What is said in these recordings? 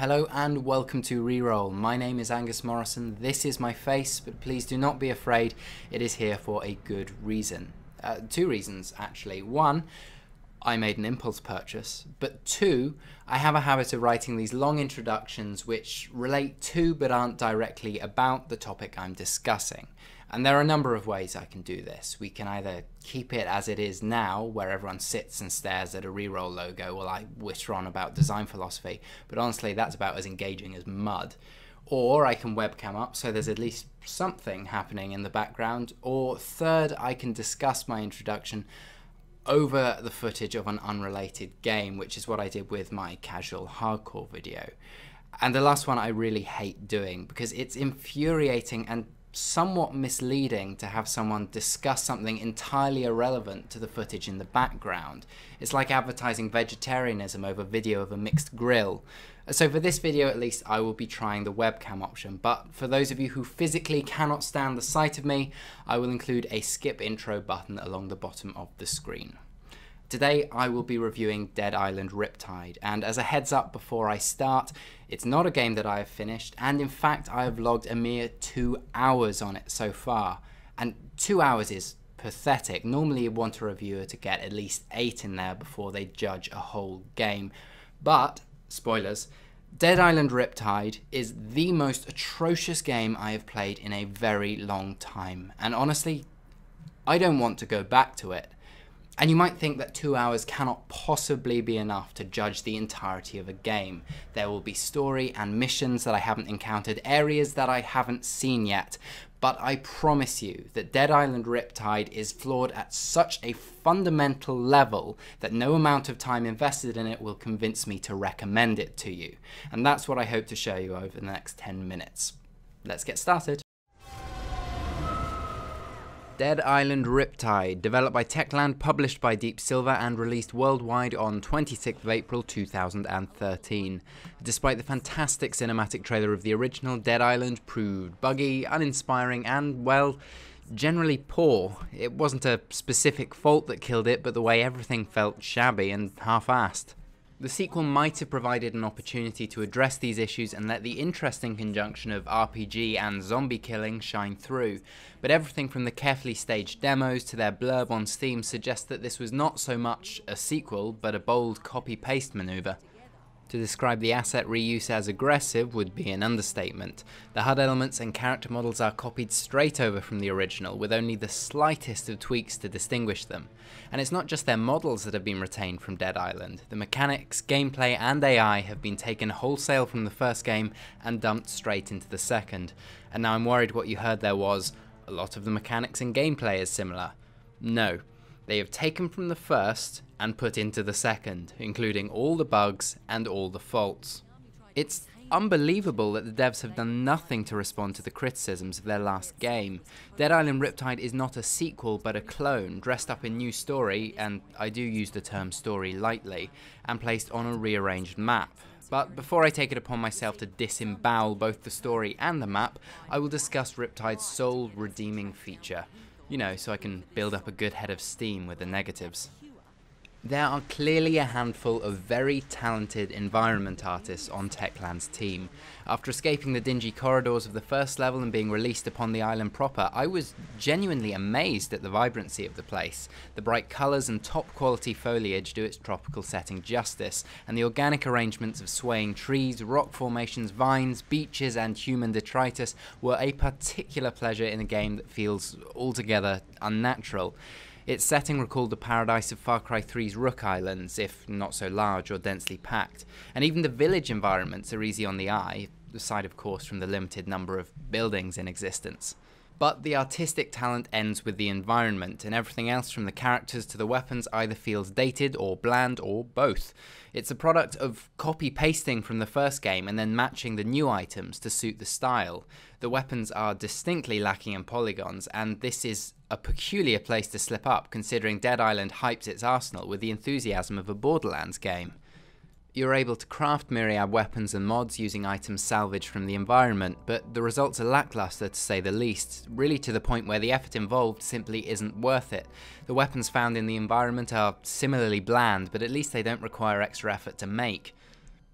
Hello and welcome to Reroll. My name is Angus Morrison. This is my face, but please do not be afraid. It is here for a good reason. Two reasons, actually. One, I made an impulse purchase, but two, I have a habit of writing these long introductions which relate to but aren't directly about the topic I'm discussing. And there are a number of ways I can do this. We can either keep it as it is now, where everyone sits and stares at a Reroll logo while I witter on about design philosophy, but honestly that's about as engaging as mud. Or I can webcam up so there's at least something happening in the background. Or third, I can discuss my introduction over the footage of an unrelated game, which is what I did with my casual hardcore video. And the last one I really hate doing because it's infuriating and somewhat misleading to have someone discuss something entirely irrelevant to the footage in the background. It's like advertising vegetarianism over video of a mixed grill. So for this video at least I will be trying the webcam option, but for those of you who physically cannot stand the sight of me, I will include a skip intro button along the bottom of the screen. Today I will be reviewing Dead Island Riptide, and as a heads up before I start, it's not a game that I have finished, and in fact I have logged a mere 2 hours on it so far, and 2 hours is pathetic. Normally you want a reviewer to get at least 8 in there before they judge a whole game, but, spoilers, Dead Island Riptide is the most atrocious game I have played in a very long time, and honestly, I don't want to go back to it. And you might think that 2 hours cannot possibly be enough to judge the entirety of a game. There will be story and missions that I haven't encountered, areas that I haven't seen yet, but I promise you that Dead Island Riptide is flawed at such a fundamental level that no amount of time invested in it will convince me to recommend it to you. And that's what I hope to show you over the next 10 minutes. Let's get started. Dead Island Riptide, developed by Techland, published by Deep Silver, and released worldwide on 26th of April 2013. Despite the fantastic cinematic trailer of the original, Dead Island proved buggy, uninspiring, and, well, generally poor. It wasn't a specific fault that killed it, but the way everything felt shabby and half-assed. The sequel might have provided an opportunity to address these issues and let the interesting conjunction of RPG and zombie killing shine through, but everything from the carefully staged demos to their blurb on Steam suggests that this was not so much a sequel, but a bold copy-paste maneuver. To describe the asset reuse as aggressive would be an understatement. The HUD elements and character models are copied straight over from the original, with only the slightest of tweaks to distinguish them. And it's not just their models that have been retained from Dead Island. The mechanics, gameplay, and AI have been taken wholesale from the first game and dumped straight into the second. And now I'm worried what you heard there was, a lot of the mechanics and gameplay is similar. No. They have taken from the first and put into the second, including all the bugs and all the faults. It's unbelievable that the devs have done nothing to respond to the criticisms of their last game. Dead Island Riptide is not a sequel but a clone, dressed up in new story, and I do use the term story lightly, and placed on a rearranged map. But before I take it upon myself to disembowel both the story and the map, I will discuss Riptide's sole redeeming feature. You know, so I can build up a good head of steam with the negatives. There are clearly a handful of very talented environment artists on Techland's team. After escaping the dingy corridors of the first level and being released upon the island proper, I was genuinely amazed at the vibrancy of the place. The bright colours and top quality foliage do its tropical setting justice, and the organic arrangements of swaying trees, rock formations, vines, beaches and human detritus were a particular pleasure in a game that feels altogether unnatural. Its setting recalled the paradise of Far Cry 3's Rook Islands, if not so large or densely packed, and even the village environments are easy on the eye, aside of course from the limited number of buildings in existence. But the artistic talent ends with the environment, and everything else from the characters to the weapons either feels dated or bland or both. It's a product of copy-pasting from the first game and then matching the new items to suit the style. The weapons are distinctly lacking in polygons, and this is a peculiar place to slip up considering Dead Island hypes its arsenal with the enthusiasm of a Borderlands game. You're able to craft myriad weapons and mods using items salvaged from the environment, but the results are lackluster to say the least, really to the point where the effort involved simply isn't worth it. The weapons found in the environment are similarly bland, but at least they don't require extra effort to make.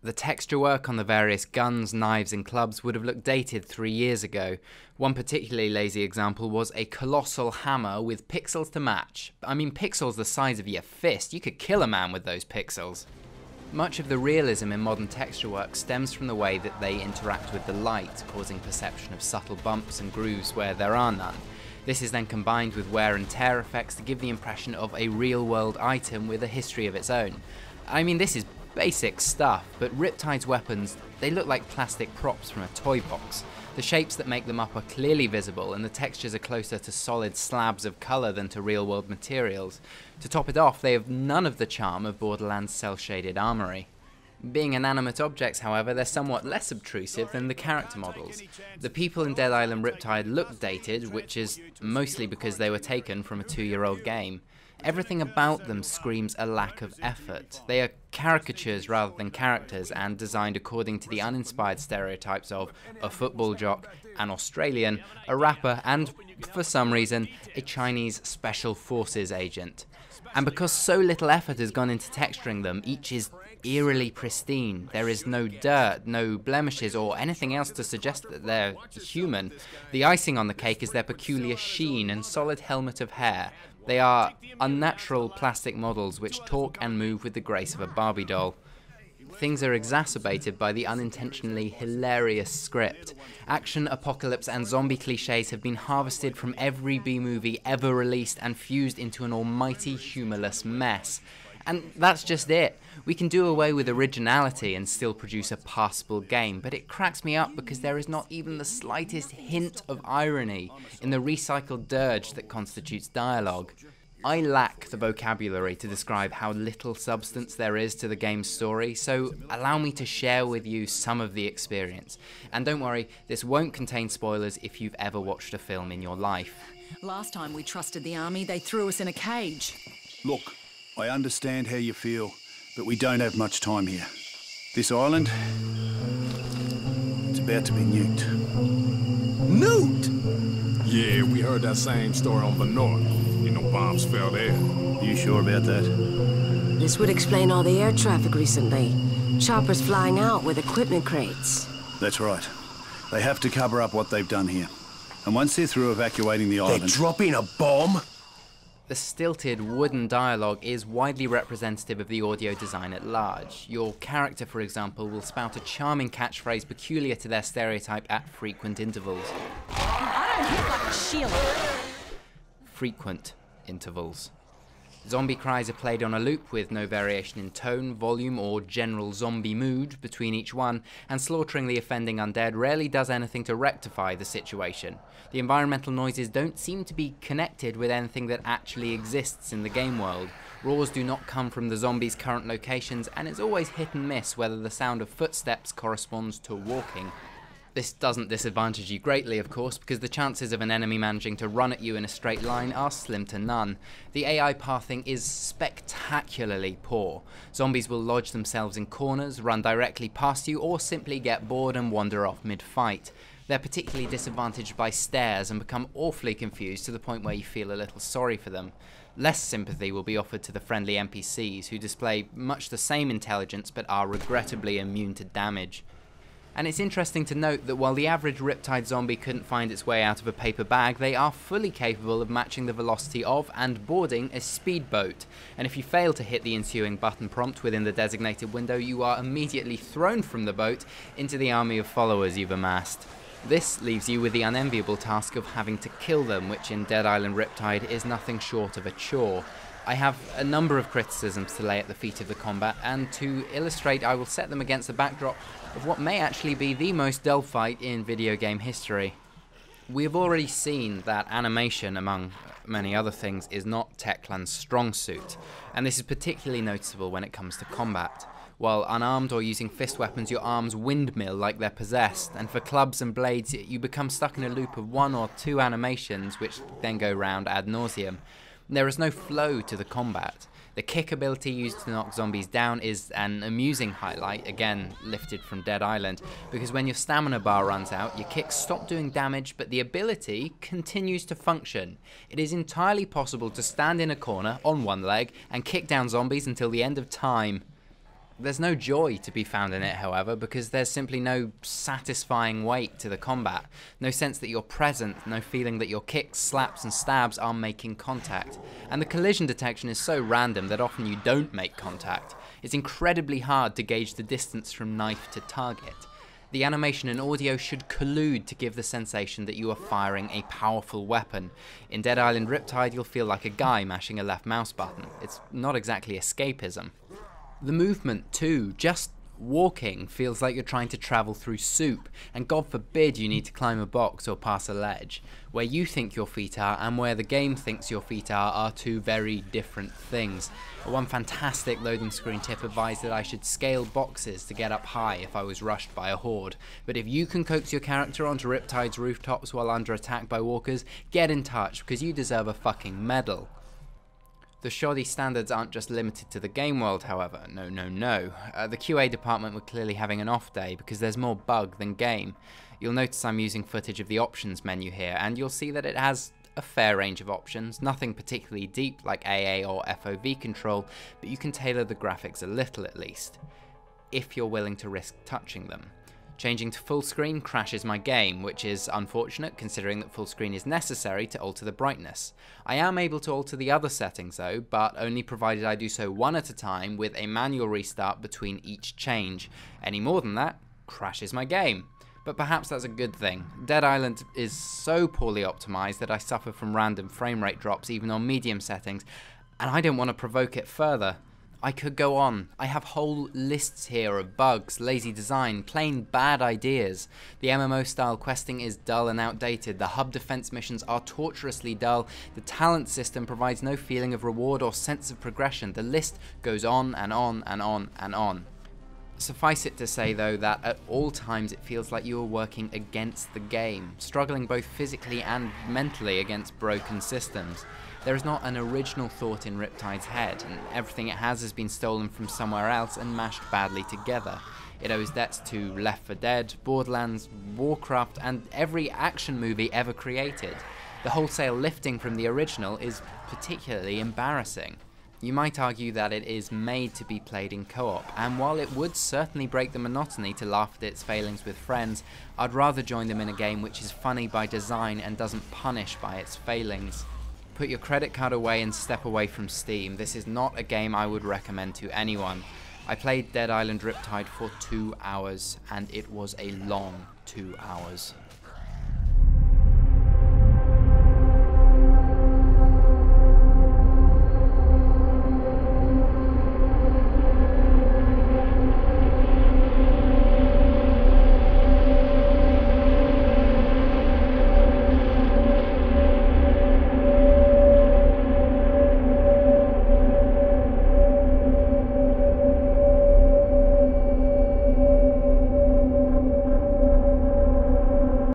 The texture work on the various guns, knives and clubs would have looked dated 3 years ago. One particularly lazy example was a colossal hammer with pixels to match. I mean, pixels the size of your fist. You could kill a man with those pixels. Much of the realism in modern texture work stems from the way that they interact with the light, causing perception of subtle bumps and grooves where there are none. This is then combined with wear and tear effects to give the impression of a real-world item with a history of its own. I mean, this is basic stuff, but Riptide's weapons, they look like plastic props from a toy box. The shapes that make them up are clearly visible, and the textures are closer to solid slabs of colour than to real-world materials. To top it off, they have none of the charm of Borderlands' cel-shaded armoury. Being inanimate objects, however, they're somewhat less obtrusive than the character models. The people in Dead Island Riptide look dated, which is mostly because they were taken from a 2-year-old game. Everything about them screams a lack of effort. They are caricatures rather than characters, and designed according to the uninspired stereotypes of a football jock, an Australian, a rapper, and, for some reason, a Chinese special forces agent. And because so little effort has gone into texturing them, each is eerily pristine. There is no dirt, no blemishes, or anything else to suggest that they're human. The icing on the cake is their peculiar sheen and solid helmet of hair. They are unnatural plastic models which talk and move with the grace of a Barbie doll. Things are exacerbated by the unintentionally hilarious script. Action, apocalypse and zombie cliches have been harvested from every B-movie ever released and fused into an almighty humorless mess. And that's just it. We can do away with originality and still produce a passable game, but it cracks me up because there is not even the slightest hint of irony in the recycled dirge that constitutes dialogue. I lack the vocabulary to describe how little substance there is to the game's story, so allow me to share with you some of the experience. And don't worry, this won't contain spoilers if you've ever watched a film in your life. Last time we trusted the army, they threw us in a cage. Look, I understand how you feel, but we don't have much time here. This island, it's about to be nuked. Nuked? Yeah, we heard that same story on the north. You know, bombs fell there. You sure about that? This would explain all the air traffic recently. Choppers flying out with equipment crates. That's right. They have to cover up what they've done here. And once they're through evacuating the island... They're dropping a bomb? The stilted wooden dialogue is widely representative of the audio design at large. Your character, for example, will spout a charming catchphrase peculiar to their stereotype at frequent intervals. I don't look like a Sheila. Frequent intervals. Zombie cries are played on a loop with no variation in tone, volume, or general zombie mood between each one, and slaughtering the offending undead rarely does anything to rectify the situation. The environmental noises don't seem to be connected with anything that actually exists in the game world. Roars do not come from the zombies' current locations, and it's always hit and miss whether the sound of footsteps corresponds to walking. This doesn't disadvantage you greatly, of course, because the chances of an enemy managing to run at you in a straight line are slim to none. The AI pathing is spectacularly poor. Zombies will lodge themselves in corners, run directly past you, or simply get bored and wander off mid-fight. They're particularly disadvantaged by stairs and become awfully confused to the point where you feel a little sorry for them. Less sympathy will be offered to the friendly NPCs, who display much the same intelligence but are regrettably immune to damage. And it's interesting to note that while the average Riptide zombie couldn't find its way out of a paper bag, they are fully capable of matching the velocity of and boarding a speedboat. And if you fail to hit the ensuing button prompt within the designated window, you are immediately thrown from the boat into the army of followers you've amassed. This leaves you with the unenviable task of having to kill them, which in Dead Island Riptide is nothing short of a chore. I have a number of criticisms to lay at the feet of the combat, and to illustrate I will set them against the backdrop of what may actually be the most dull fight in video game history. We have already seen that animation, among many other things, is not Techland's strong suit, and this is particularly noticeable when it comes to combat. While unarmed or using fist weapons, your arms windmill like they're possessed, and for clubs and blades you become stuck in a loop of 1 or 2 animations which then go round ad nauseum. There is no flow to the combat. The kick ability used to knock zombies down is an amusing highlight, again lifted from Dead Island, because when your stamina bar runs out, your kicks stop doing damage but the ability continues to function. It is entirely possible to stand in a corner on one leg and kick down zombies until the end of time. There's no joy to be found in it, however, because there's simply no satisfying weight to the combat, no sense that you're present, no feeling that your kicks, slaps and stabs are making contact, and the collision detection is so random that often you don't make contact. It's incredibly hard to gauge the distance from knife to target. The animation and audio should collude to give the sensation that you are firing a powerful weapon. In Dead Island Riptide, you'll feel like a guy mashing a left mouse button. It's not exactly escapism. The movement too, just walking feels like you're trying to travel through soup, and God forbid you need to climb a box or pass a ledge. Where you think your feet are and where the game thinks your feet are two very different things. One fantastic loading screen tip advised that I should scale boxes to get up high if I was rushed by a horde, but if you can coax your character onto Riptide's rooftops while under attack by walkers, get in touch because you deserve a fucking medal. The shoddy standards aren't just limited to the game world, however. No. The QA department were clearly having an off day because there's more bug than game. You'll notice I'm using footage of the options menu here, and you'll see that it has a fair range of options, nothing particularly deep like AA or FOV control, but you can tailor the graphics a little at least, if you're willing to risk touching them. Changing to full screen crashes my game, which is unfortunate considering that full screen is necessary to alter the brightness. I am able to alter the other settings though, but only provided I do so one at a time with a manual restart between each change. Any more than that, crashes my game. But perhaps that's a good thing. Dead Island is so poorly optimized that I suffer from random frame rate drops even on medium settings, and I don't want to provoke it further. I could go on. I have whole lists here of bugs, lazy design, plain bad ideas. The MMO style questing is dull and outdated, the hub defense missions are torturously dull, the talent system provides no feeling of reward or sense of progression, the list goes on and on and on and on. Suffice it to say though that at all times it feels like you are working against the game, struggling both physically and mentally against broken systems. There is not an original thought in Riptide's head, and everything it has been stolen from somewhere else and mashed badly together. It owes debts to Left 4 Dead, Borderlands, Warcraft, and every action movie ever created. The wholesale lifting from the original is particularly embarrassing. You might argue that it is made to be played in co-op, and while it would certainly break the monotony to laugh at its failings with friends, I'd rather join them in a game which is funny by design and doesn't punish by its failings. Put your credit card away and step away from Steam. This is not a game I would recommend to anyone. I played Dead Island Riptide for 2 hours, and it was a long 2 hours.